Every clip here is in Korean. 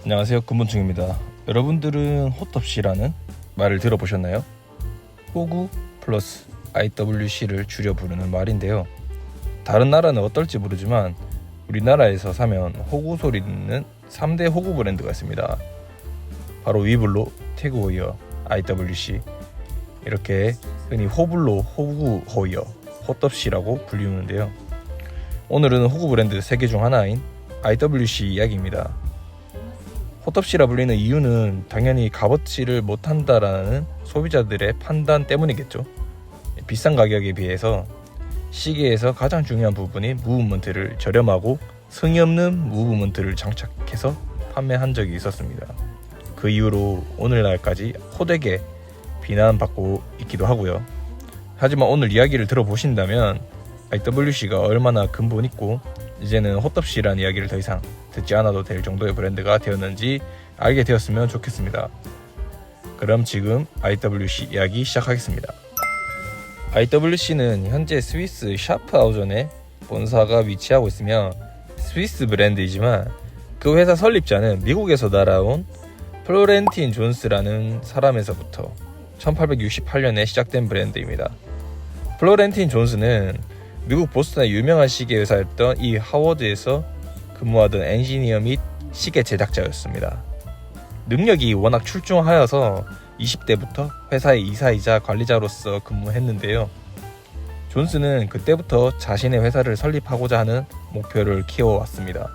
안녕하세요, 금본충입니다. 여러분들은 호텁시라는 말을 들어보셨나요? 호구 플러스 IWC를 줄여 부르는 말인데요. 다른 나라는 어떨지 모르지만 우리나라에서 사면 호구 소리 듣는 3대 호구 브랜드가 있습니다. 바로 위블로, 태그호이어, IWC, 이렇게 흔히 호블로, 호구 호이어, 호텁시라고 불리우는데요. 오늘은 호구 브랜드 3개 중 하나인 IWC 이야기입니다. 호텁시라 불리는 이유는 당연히 값어치를 못한다라는 소비자들의 판단 때문이겠죠. 비싼 가격에 비해서 시계에서 가장 중요한 부분인 무브먼트를 저렴하고 성의 없는 무브먼트를 장착해서 판매한 적이 있었습니다. 그 이후로 오늘날까지 호되게 비난받고 있기도 하고요. 하지만 오늘 이야기를 들어보신다면 IWC가 얼마나 근본 있고 이제는 호텁시라는 이야기를 더 이상 듣지 않아도 될 정도의 브랜드가 되었는지 알게 되었으면 좋겠습니다. 그럼 지금 IWC 이야기 시작하겠습니다. IWC는 현재 스위스 샤프하우젠에 본사가 위치하고 있으며 스위스 브랜드이지만 그 회사 설립자는 미국에서 날아온 플로렌틴 존스라는 사람에서부터 1868년에 시작된 브랜드입니다. 플로렌틴 존스는 미국 보스턴의 유명한 시계 회사였던 이 하워드에서 근무하던 엔지니어 및 시계 제작자였습니다. 능력이 워낙 출중하여서 20대부터 회사의 이사이자 관리자로서 근무했는데요. 존스는 그때부터 자신의 회사를 설립하고자 하는 목표를 키워왔습니다.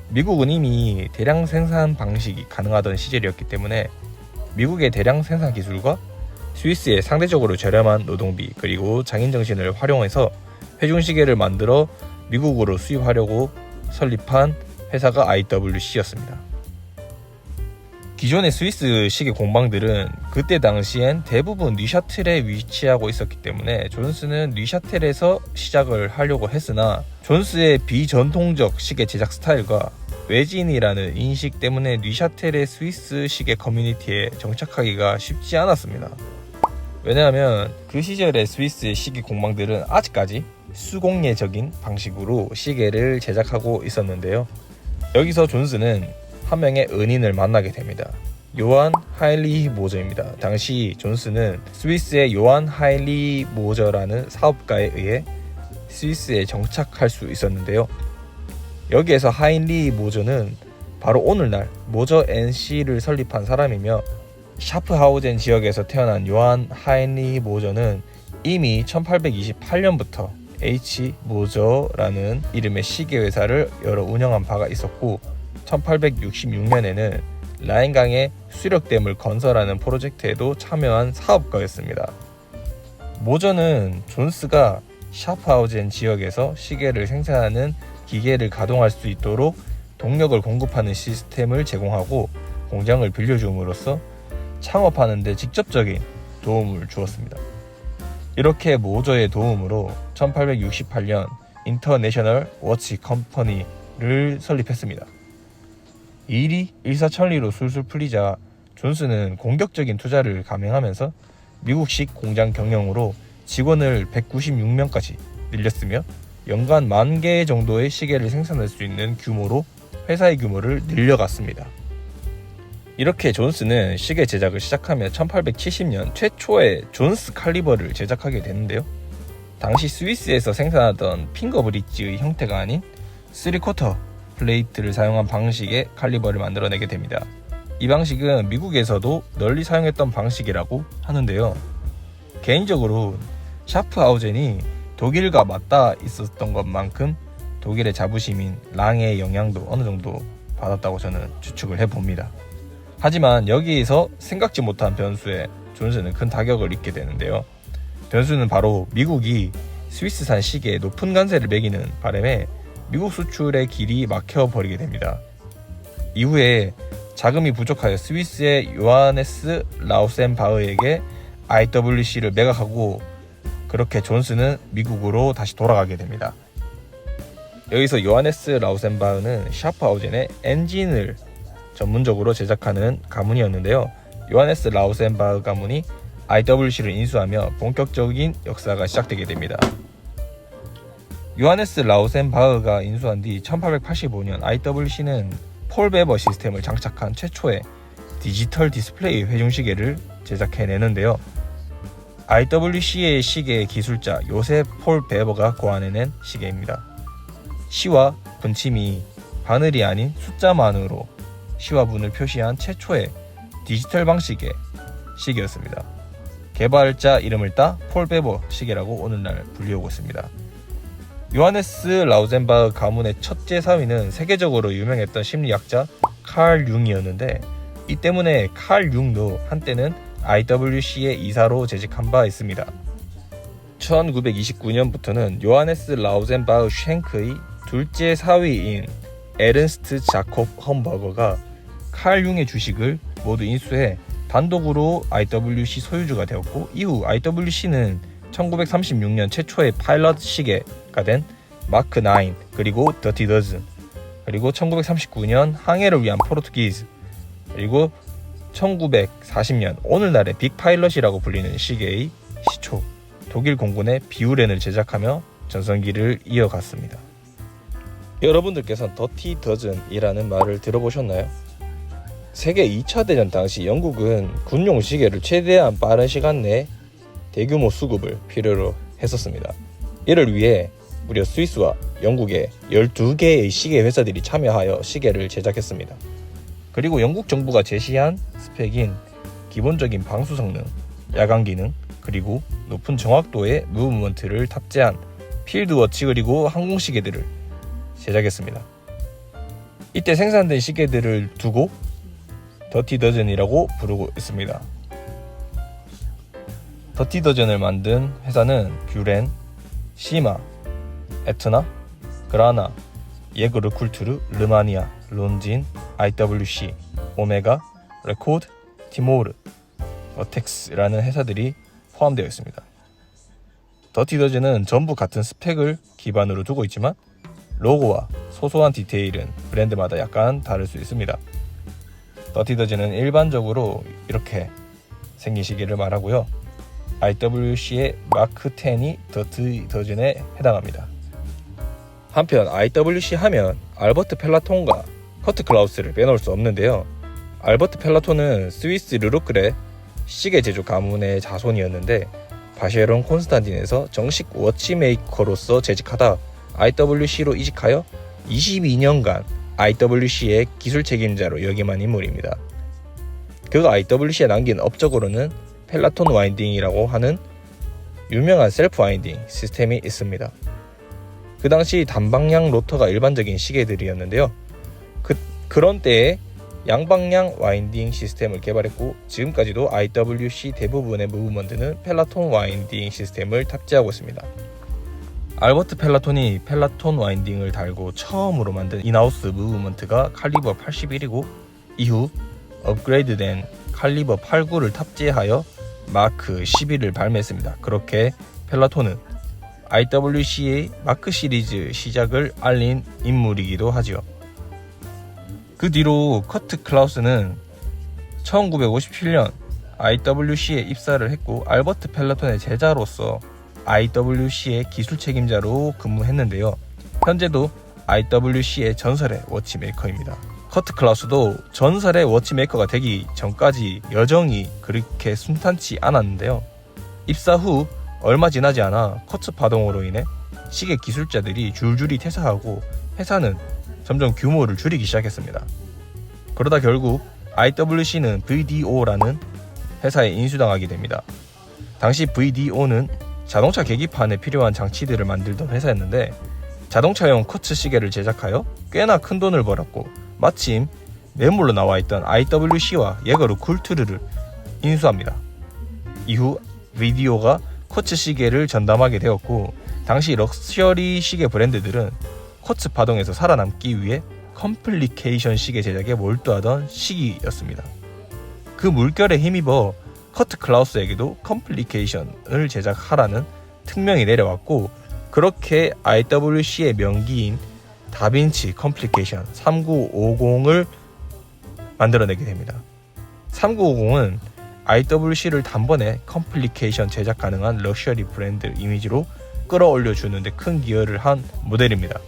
미국은 이미 대량 생산 방식이 가능하던 시절이었기 때문에 미국의 대량 생산 기술과 스위스의 상대적으로 저렴한 노동비 그리고 장인정신을 활용해서 회중시계를 만들어 미국으로 수입하려고 설립한 회사가 IWC였습니다. 기존의 스위스 시계 공방들은 그때 당시엔 대부분 뉴샤텔에 위치하고 있었기 때문에 존스는 뉴샤텔에서 시작을 하려고 했으나 존스의 비전통적 시계 제작 스타일과 외지인이라는 인식 때문에 뉴샤텔의 스위스 시계 커뮤니티에 정착하기가 쉽지 않았습니다. 왜냐하면 그 시절의 스위스의 시계 공방들은 아직까지 수공예적인 방식으로 시계를 제작하고 있었는데요. 여기서 존스는 한 명의 은인을 만나게 됩니다. 요한 하일리 모저입니다. 당시 존스는 스위스의 요한 하일리 모저라는 사업가에 의해 스위스에 정착할 수 있었는데요. 여기에서 하일리 모저는 바로 오늘날 모저 NC를 설립한 사람이며 샤프하우젠 지역에서 태어난 요한 하일리 모저는 이미 1828년부터 H 모저라는 이름의 시계 회사를 여러 운영한 바가 있었고 1866년에는 라인강의 수력댐을 건설하는 프로젝트에도 참여한 사업가였습니다. 모저는 존스가 샤프하우젠 지역에서 시계를 생산하는 기계를 가동할 수 있도록 동력을 공급하는 시스템을 제공하고 공장을 빌려줌으로써 창업하는 데 직접적인 도움을 주었습니다. 이렇게 모저의 도움으로 1868년 인터내셔널 워치 컴퍼니를 설립했습니다. 이 일이 일사천리로 술술 풀리자 존스는 공격적인 투자를 감행하면서 미국식 공장 경영으로 직원을 196명까지 늘렸으며 연간 10,000개 정도의 시계를 생산할 수 있는 규모로 회사의 규모를 늘려갔습니다. 이렇게 존스는 시계 제작을 시작하며 1870년 최초의 존스 칼리버를 제작하게 되는데요. 당시 스위스에서 생산하던 핑거 브릿지의 형태가 아닌 3/4 플레이트를 사용한 방식의 칼리버를 만들어내게 됩니다. 이 방식은 미국에서도 널리 사용했던 방식이라고 하는데요. 개인적으로 샤프하우젠이 독일과 맞닿아 있었던 것만큼 독일의 자부심인 랑의 영향도 어느 정도 받았다고 저는 추측을 해봅니다. 하지만 여기에서 생각지 못한 변수에 존스는 큰 타격을 입게 되는데요. 변수는 바로 미국이 스위스산 시계에 높은 관세를 매기는 바람에 미국 수출의 길이 막혀버리게 됩니다. 이후에 자금이 부족하여 스위스의 요하네스 라우센바흐에게 IWC를 매각하고 그렇게 존스는 미국으로 다시 돌아가게 됩니다. 여기서 요하네스 라우센바흐는 샤프하우젠의 엔진을 전문적으로 제작하는 가문이었는데요. 요하네스 라우센바흐 가문이 IWC를 인수하며 본격적인 역사가 시작되게 됩니다. 요하네스 라우센바흐가 인수한 뒤 1885년 IWC는 폴 베버 시스템을 장착한 최초의 디지털 디스플레이 회중시계를 제작해내는데요. IWC의 시계 기술자 요셉 폴 베버가 고안해낸 시계입니다. 시와 분침이 바늘이 아닌 숫자만으로 시와 분을 표시한 최초의 디지털 방식의 시계였습니다. 개발자 이름을 따 폴 베버 시계라고 오늘날 불리우고 있습니다. 요하네스 라우젠바흐 가문의 첫째 사위는 세계적으로 유명했던 심리학자 칼 융이었는데, 이 때문에 칼 융도 한때는 IWC의 이사로 재직한 바 있습니다. 1929년부터는 요하네스 라우젠바흐 쉔크의 둘째 사위인 에른스트 자콥 험버거가 칼 융의 주식을 모두 인수해 단독으로 IWC 소유주가 되었고, 이후 IWC는 1936년 최초의 파일럿 시계가 된 마크 9, 그리고 더티 더즌, 그리고 1939년 항해를 위한 포르투기즈, 그리고 1940년 오늘날의 빅 파일럿이라고 불리는 시계의 시초 독일 공군의 비우렌을 제작하며 전성기를 이어갔습니다. 여러분들께서는 더티 더즌이라는 말을 들어보셨나요? 세계 2차 대전 당시 영국은 군용 시계를 최대한 빠른 시간 내에 대규모 수급을 필요로 했었습니다. 이를 위해 무려 스위스와 영국의 12개의 시계 회사들이 참여하여 시계를 제작했습니다. 그리고 영국 정부가 제시한 스펙인 기본적인 방수 성능, 야간 기능, 그리고 높은 정확도의 무브먼트를 탑재한 필드워치 그리고 항공시계들을 제작했습니다. 이때 생산된 시계들을 두고 더티 더즌이라고 부르고 있습니다. 더티 더즌을 만든 회사는 뷰렌, 시마, 에트나, 그라나, 예그르쿨투르, 르마니아, 론진, IWC, 오메가, 레코드, 티모르, 어텍스라는 회사들이 포함되어 있습니다. 더티 더즌은 전부 같은 스펙을 기반으로 두고 있지만 로고와 소소한 디테일은 브랜드마다 약간 다를 수 있습니다. 더티 더즌은 일반적으로 이렇게 생긴 시계를 말하고요. IWC의 마크 10이 더티 더즌에 해당합니다. 한편 IWC 하면 알버트 펠라톤과 커트 클라우스를 빼놓을 수 없는데요. 알버트 펠라톤은 스위스 르루크레 시계 제조 가문의 자손이었는데 바쉐론 콘스탄틴에서 정식 워치메이커로서 재직하다 IWC로 이직하여 22년간 IWC의 기술 책임자로 역임한 인물입니다. 그가 IWC에 남긴 업적으로는 펠라톤 와인딩이라고 하는 유명한 셀프 와인딩 시스템이 있습니다. 그 당시 단방향 로터가 일반적인 시계들이었는데요. 그런 때에 양방향 와인딩 시스템을 개발했고, 지금까지도 IWC 대부분의 무브먼트는 펠라톤 와인딩 시스템을 탑재하고 있습니다. 알버트 펠라톤이 펠라톤 와인딩을 달고 처음으로 만든 인하우스 무브먼트가 칼리버 81이고 이후 업그레이드된 칼리버 89를 탑재하여 마크 11을 발매했습니다. 그렇게 펠라톤은 IWC의 마크 시리즈 시작을 알린 인물이기도 하지요. 그 뒤로 커트 클라우스는 1957년 IWC에 입사를 했고 알버트 펠라톤의 제자로서 IWC의 기술 책임자로 근무했는데요. 현재도 IWC의 전설의 워치메이커입니다. 커트 클라우스도 전설의 워치메이커가 되기 전까지 여정이 그렇게 순탄치 않았는데요. 입사 후 얼마 지나지 않아 커트 파동으로 인해 시계 기술자들이 줄줄이 퇴사하고 회사는 점점 규모를 줄이기 시작했습니다. 그러다 결국 IWC는 VDO라는 회사에 인수당하게 됩니다. 당시 VDO는 자동차 계기판에 필요한 장치들을 만들던 회사였는데 자동차용 쿼츠 시계를 제작하여 꽤나 큰 돈을 벌었고, 마침 매물로 나와 있던 IWC와 예거르 쿨투르를 인수합니다. 이후 VDO가 쿼츠 시계를 전담하게 되었고, 당시 럭셔리 시계 브랜드들은 쿼츠 파동에서 살아남기 위해 컴플리케이션 시계 제작에 몰두하던 시기였습니다. 그 물결에 힘입어 커트 클라우스에게도 컴플리케이션을 제작하라는 특명이 내려왔고, 그렇게 IWC의 명기인 다빈치 컴플리케이션 3950을 만들어내게 됩니다. 3950은 IWC를 단번에 컴플리케이션 제작 가능한 럭셔리 브랜드 이미지로 끌어올려주는데 큰 기여를 한 모델입니다.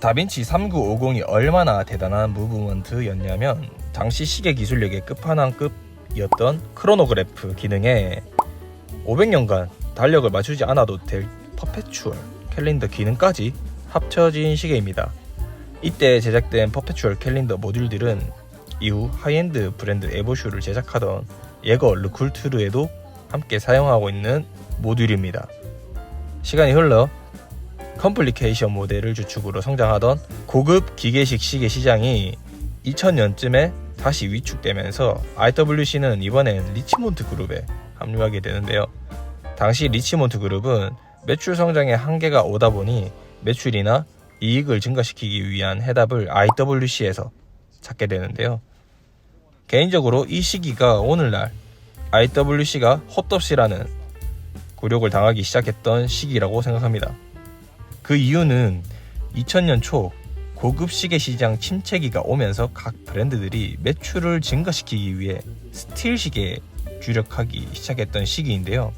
다빈치 3950이 얼마나 대단한 무브먼트였냐면 당시 시계 기술력의 끝판왕급이었던 크로노그래프 기능에 500년간 달력을 맞추지 않아도 될 퍼페추얼 캘린더 기능까지 합쳐진 시계입니다. 이때 제작된 퍼페추얼 캘린더 모듈들은 이후 하이엔드 브랜드 에보슈를 제작하던 예거 르쿨트르에도 함께 사용하고 있는 모듈입니다. 시간이 흘러 컴플리케이션 모델을 주축으로 성장하던 고급 기계식 시계 시장이 2000년쯤에 다시 위축되면서 IWC는 이번엔 리치몬트 그룹에 합류하게 되는데요. 당시 리치몬트 그룹은 매출 성장에 한계가 오다 보니 매출이나 이익을 증가시키기 위한 해답을 IWC에서 찾게 되는데요. 개인적으로 이 시기가 오늘날 IWC가 헛덥시라는 굴욕을 당하기 시작했던 시기라고 생각합니다. 그 이유는 2000년 초 고급 시계 시장 침체기가 오면서 각 브랜드들이 매출을 증가시키기 위해 스틸 시계에 주력하기 시작했던 시기인데요.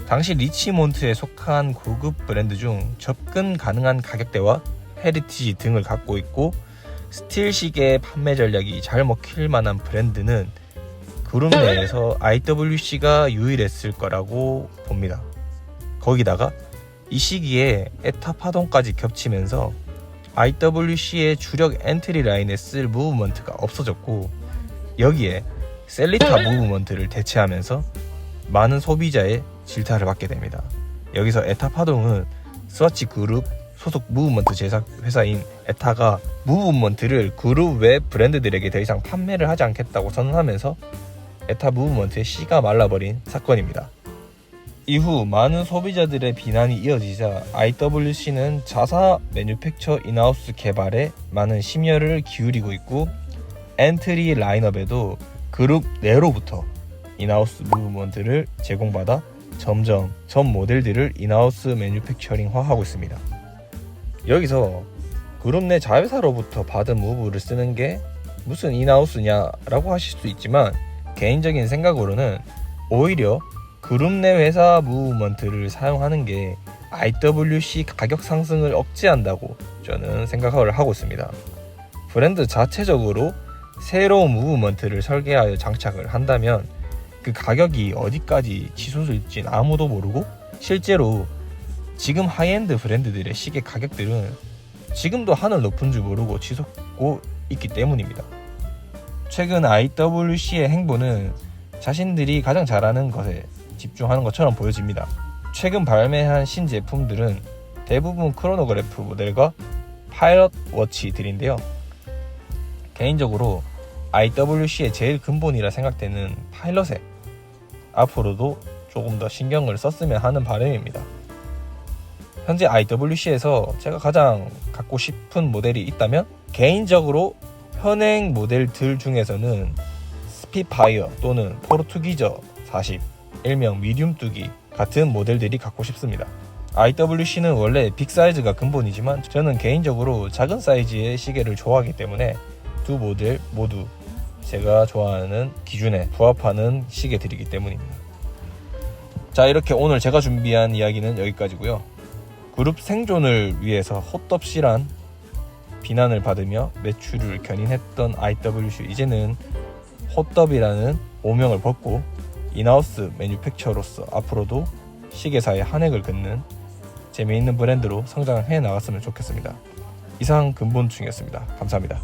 당시 리치몬트에 속한 고급 브랜드 중 접근 가능한 가격대와 헤리티지 등을 갖고 있고 스틸 시계 판매 전략이 잘 먹힐 만한 브랜드는 그룹 내에서 IWC가 유일했을 거라고 봅니다. 거기다가 이 시기에 에타 파동까지 겹치면서 IWC의 주력 엔트리 라인에 쓸 무브먼트가 없어졌고 여기에 셀리타 무브먼트를 대체하면서 많은 소비자의 질타를 받게 됩니다. 여기서 에타 파동은 스와치 그룹 소속 무브먼트 제작 회사인 에타가 무브먼트를 그룹 외 브랜드들에게 더 이상 판매를 하지 않겠다고 선언하면서 에타 무브먼트의 씨가 말라버린 사건입니다. 이후 많은 소비자들의 비난이 이어지자 IWC는 자사 매뉴팩처 인하우스 개발에 많은 심혈을 기울이고 있고 엔트리 라인업에도 그룹 내로부터 인하우스 무브먼트를 제공받아 점점 전 모델들을 인하우스 매뉴팩처링화하고 있습니다. 여기서 그룹 내 자회사로부터 받은 무브를 쓰는 게 무슨 인하우스냐라고 하실 수 있지만 개인적인 생각으로는 오히려 그룹 내 회사 무브먼트를 사용하는 게 IWC 가격 상승을 억제한다고 저는 생각을 하고 있습니다. 브랜드 자체적으로 새로운 무브먼트를 설계하여 장착을 한다면 그 가격이 어디까지 치솟을진 아무도 모르고 실제로 지금 하이엔드 브랜드들의 시계 가격들은 지금도 하늘 높은 줄 모르고 치솟고 있기 때문입니다. 최근 IWC의 행보는 자신들이 가장 잘하는 것에 집중하는 것처럼 보여집니다. 최근 발매한 신제품들은 대부분 크로노그래프 모델과 파일럿 워치들인데요. 개인적으로 IWC의 제일 근본이라 생각되는 파일럿에 앞으로도 조금 더 신경을 썼으면 하는 바람입니다. 현재 IWC에서 제가 가장 갖고 싶은 모델이 있다면 개인적으로 현행 모델들 중에서는 스피파이어 또는 포르투기저 40, 일명 미디움 뚜기 같은 모델들이 갖고 싶습니다. IWC는 원래 빅 사이즈가 근본이지만 저는 개인적으로 작은 사이즈의 시계를 좋아하기 때문에 두 모델 모두 제가 좋아하는 기준에 부합하는 시계들이기 때문입니다. 자, 이렇게 오늘 제가 준비한 이야기는 여기까지고요. 그룹 생존을 위해서 헛덥시란 비난을 받으며 매출을 견인했던 IWC, 이제는 헛덥이라는 오명을 벗고 인하우스 매뉴팩처로서 앞으로도 시계사의 한획을 긋는 재미있는 브랜드로 성장해 나갔으면 좋겠습니다. 이상 근본충이었습니다. 감사합니다.